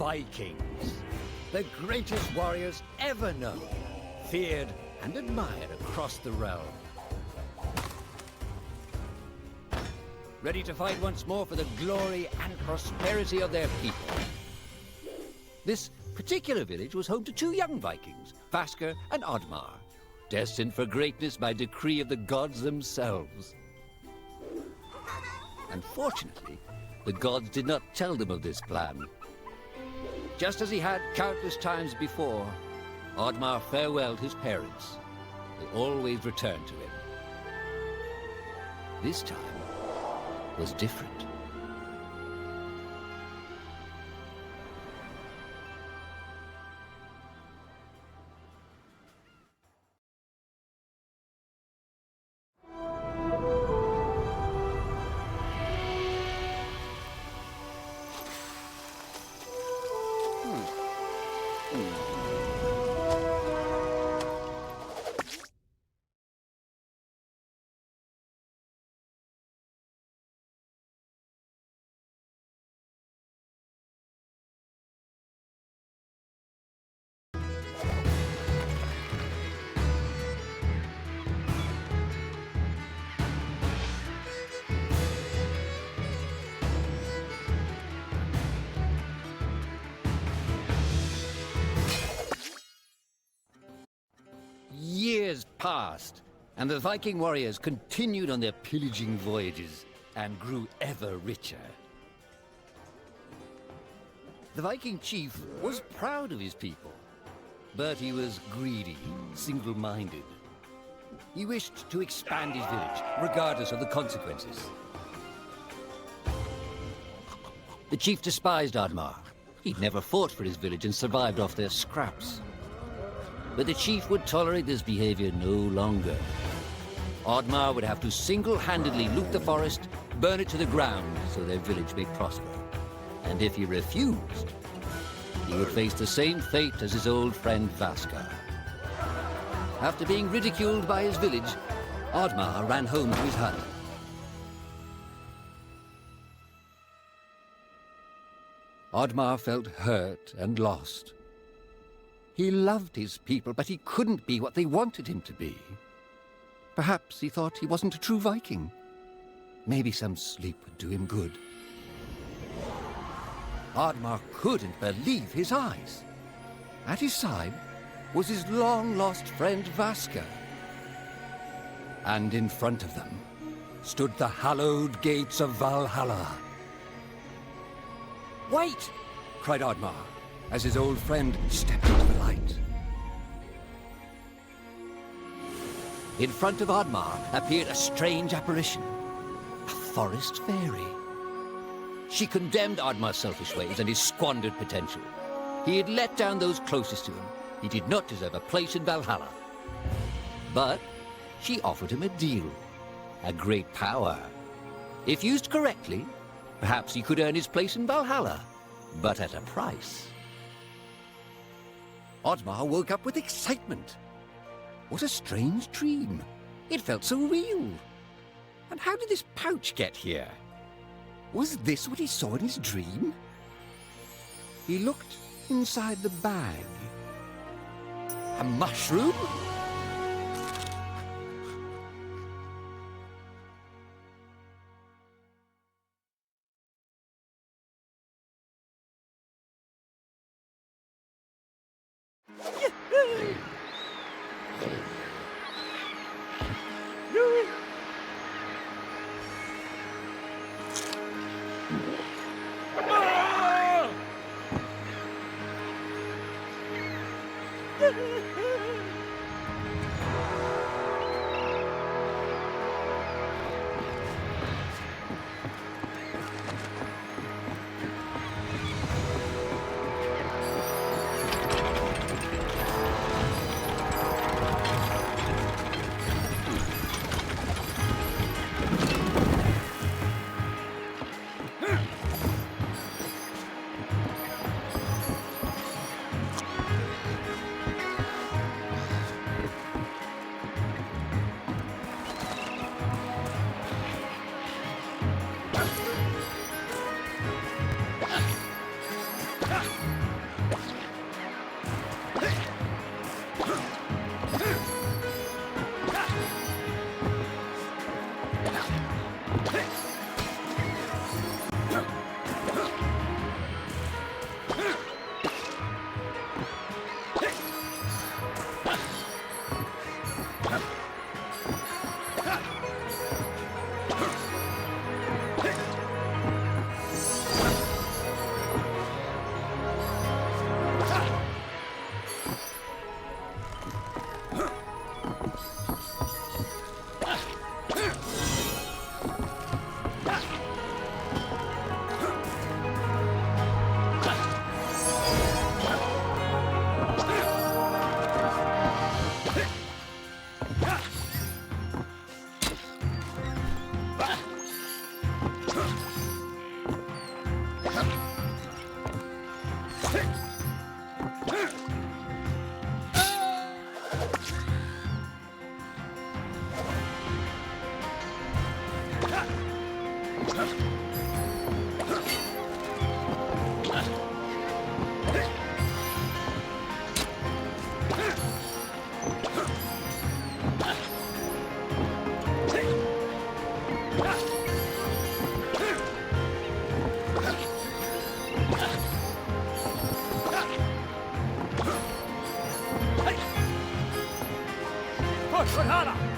Vikings, the greatest warriors ever known, feared and admired across the realm. Ready to fight once more for the glory and prosperity of their people. This particular village was home to two young Vikings, Vasker and Oddmar, destined for greatness by decree of the gods themselves. Unfortunately, the gods did not tell them of this plan. Just as he had countless times before, Oddmar farewelled his parents. They always returned to him. This time was different. Years passed, and the Viking warriors continued on their pillaging voyages and grew ever richer. The Viking chief was proud of his people, but he was greedy, single-minded. He wished to expand his village, regardless of the consequences. The chief despised Oddmar. He'd never fought for his village and survived off their scraps. But the chief would tolerate this behavior no longer. Oddmar would have to single-handedly loot the forest, burn it to the ground so their village may prosper. And if he refused, he would face the same fate as his old friend Vasker. After being ridiculed by his village, Oddmar ran home to his hut. Oddmar felt hurt and lost. He loved his people, but he couldn't be what they wanted him to be. Perhaps he thought he wasn't a true Viking. Maybe some sleep would do him good. Oddmar couldn't believe his eyes. At his side was his long-lost friend Vasker. And in front of them stood the hallowed gates of Valhalla. "Wait!" cried Oddmar, as his old friend stepped into the light. In front of Oddmar appeared a strange apparition, a forest fairy. She condemned Oddmar's selfish ways and his squandered potential. He had let down those closest to him. He did not deserve a place in Valhalla. But she offered him a deal, a great power. If used correctly, perhaps he could earn his place in Valhalla, but at a price. Oddmar woke up with excitement. What a strange dream. It felt so real. And how did this pouch get here? Was this what he saw in his dream? He looked inside the bag. A mushroom? 说他了。